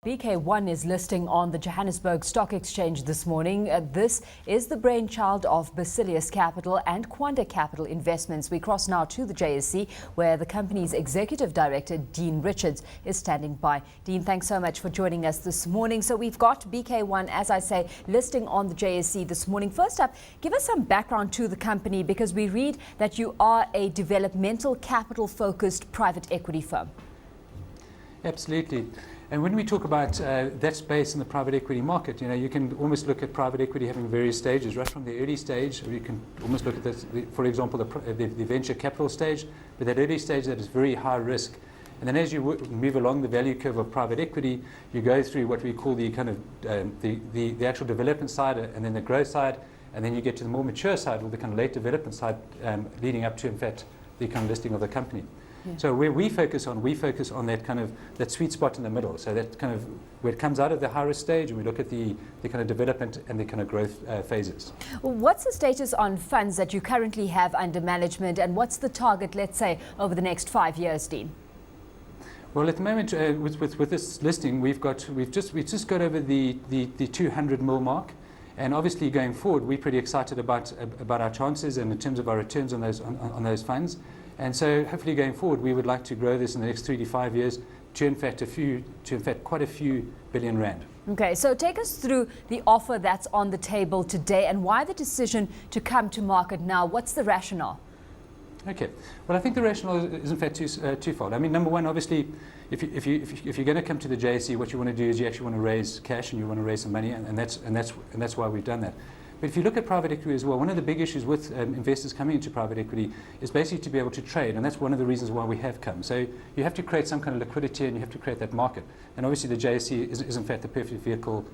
BK1 is listing on the Johannesburg Stock Exchange this morning. This is the brainchild of Basileus Capital and Kwanda Capital Investments. We cross now to the JSE, where the company's Executive Director, Dean Richards, is standing by. Dean, thanks so much for joining us this morning. So we've got BK1, as I say, listing on the JSE this morning. First up, give us some background to the company, because we read that you are a developmental capital-focused private equity firm. Absolutely. And when we talk about that space in the private equity market, you can almost look at private equity having various stages, right from the early stage, or you can almost look at this, for example, the venture capital stage, but that early stage that is very high risk. And then as you move along the value curve of private equity, you go through what we call the kind of the actual development side, and then the growth side, and then you get to the more mature side, or the kind of late development side, leading up to, in fact, the kind of listing of the company. Yeah. So where we focus on that kind of that sweet spot in the middle. So that kind of where it comes out of the high risk stage, and we look at the kind of development and the kind of growth phases. Well, what's the status on funds that you currently have under management, and what's the target, let's say, over the next 5 years, Dean? Well, at the moment, with this listing, we've just got over the 200 mil mark. And obviously, going forward, we're pretty excited about our chances and in terms of our returns on those funds. And so, hopefully, going forward, we would like to grow this in the next 3 to 5 years to, in fact, quite a few billion rand. Okay, so take us through the offer that's on the table today, and why the decision to come to market now. What's the rationale? Okay, well, I think the rationale is in fact twofold. I mean, number one, obviously, if you're going to come to the JSE, what you want to do is you actually want to raise cash and you want to raise some money, and that's why we've done that. But if you look at private equity as well, one of the big issues with investors coming into private equity is basically to be able to trade, and that's one of the reasons why we have come. So you have to create some kind of liquidity, and you have to create that market. And obviously, the JSE is in fact the perfect vehicle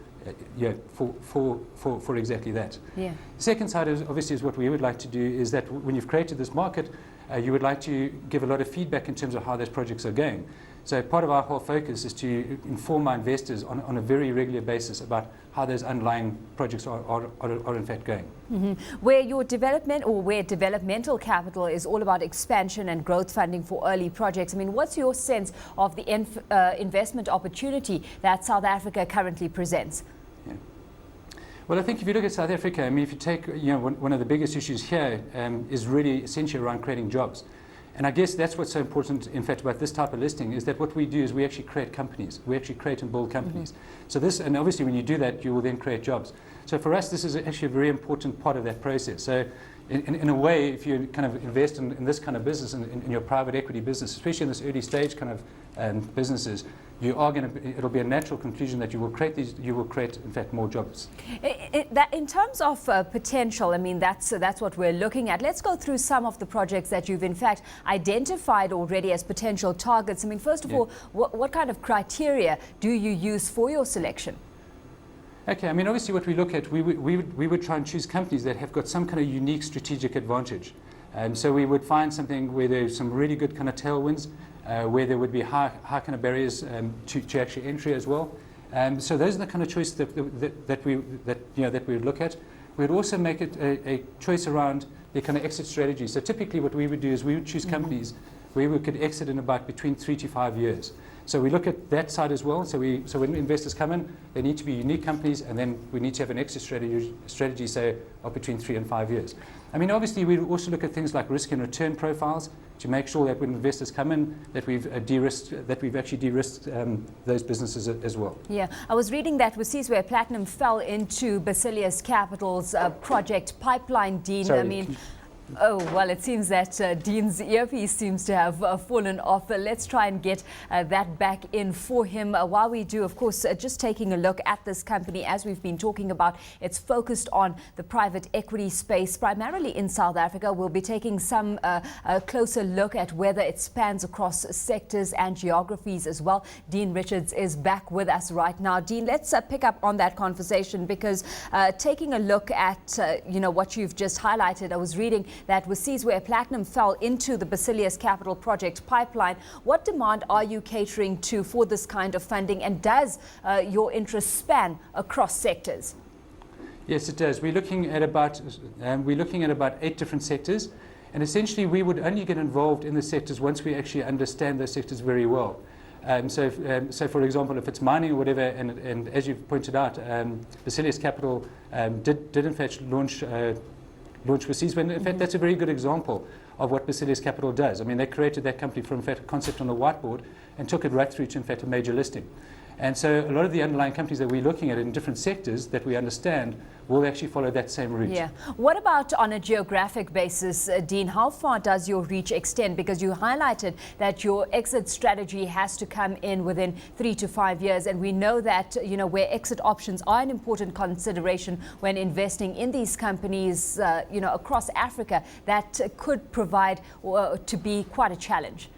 for exactly that. Yeah. The second side is obviously what we would like to do is that when you've created this market, you would like to give a lot of feedback in terms of how those projects are going. So part of our whole focus is to inform our investors on a very regular basis about how those underlying projects are in fact going. Mm-hmm. Where your development, or where developmental capital is all about expansion and growth funding for early projects, I mean, what's your sense of the investment opportunity that South Africa currently presents? Yeah. Well, I think if you look at South Africa, I mean, if you take, one of the biggest issues here is really essentially around creating jobs. And I guess that's what's so important, in fact, about this type of listing, is that what we do is we actually create companies. We actually create and build companies. Mm-hmm. So this, and obviously when you do that, you will then create jobs. So for us, this is actually a very important part of that process. So in a way, if you kind of invest in this kind of business, in your private equity business, especially in this early stage kind of businesses, it'll be a natural conclusion that you will create, in fact, more jobs. In terms of potential, I mean, that's what we're looking at. Let's go through some of the projects that you've, in fact, identified already as potential targets. I mean, first of all, what kind of criteria do you use for your selection? Okay, I mean, obviously what we look at, we would try and choose companies that have got some kind of unique strategic advantage. So we would find something where there's some really good kind of tailwinds, where there would be high kind of barriers to actually entry as well. So those are the kind of choices that we would look at. We would also make it a choice around the kind of exit strategy. So typically what we would do is we would choose companies where we could exit in about between 3 to 5 years. So we look at that side as well. So when investors come in, they need to be unique companies, and then we need to have an exit strategy, say, of between 3 and 5 years. I mean, obviously, we also look at things like risk and return profiles to make sure that when investors come in, that we've actually de-risked those businesses as well. Yeah, I was reading that Basileus Platinum fell into Basileus Capital's project pipeline, Dean. Sorry, I mean. Oh, well, it seems that Dean's earpiece seems to have fallen off. Let's try and get that back in for him. While we do, of course, just taking a look at this company, as we've been talking about, it's focused on the private equity space, primarily in South Africa. We'll be taking some closer look at whether it spans across sectors and geographies as well. Dean Richards is back with us right now. Dean, let's pick up on that conversation, because taking a look at, what you've just highlighted, I was reading that Basileus Platinum fell into the Basileus Capital project pipeline. What demand are you catering to for this kind of funding, and does your interest span across sectors? Yes, it does. We're looking at about 8 different sectors, and essentially we would only get involved in the sectors once we actually understand those sectors very well. So, for example, if it's mining or whatever, and as you've pointed out, Basileus Capital did in fact launch overseas. When in fact that's a very good example of what Basileus Capital does. I mean, they created that company from in fact a concept on a whiteboard and took it right through to in fact a major listing. And so a lot of the underlying companies that we're looking at in different sectors that we understand will actually follow that same route. Yeah. What about on a geographic basis, Dean? How far does your reach extend? Because you highlighted that your exit strategy has to come in within 3 to 5 years. And we know that, you know, where exit options are an important consideration when investing in these companies, you know, across Africa, that could provide to be quite a challenge.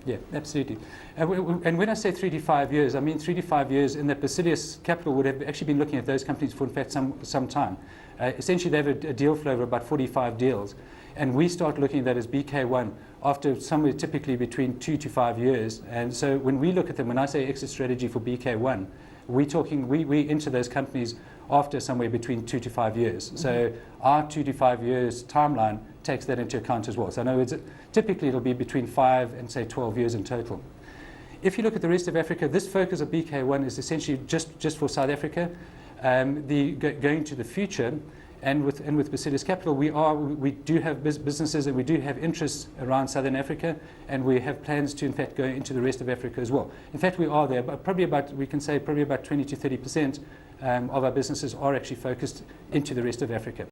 Yeah, absolutely. And when I say 3 to 5 years, I mean 3 to 5 years in that Basileus Capital would have actually been looking at those companies for in fact some time. Essentially, they have a deal flow of about 45 deals. And we start looking at that as BK1 after somewhere typically between 2 to 5 years. And so when we look at them, when I say exit strategy for BK1, we enter those companies after somewhere between 2 to 5 years. Mm-hmm. So our 2 to 5 years timeline takes that into account as well. So I know typically it'll be between 5 and say 12 years in total. If you look at the rest of Africa, this focus of BK1 is essentially just for South Africa. Going to the future, and with Basileus Capital, we do have businesses and we do have interests around Southern Africa, and we have plans to in fact go into the rest of Africa as well. In fact, we are there, but we can say probably about 20 to 30% of our businesses are actually focused into the rest of Africa.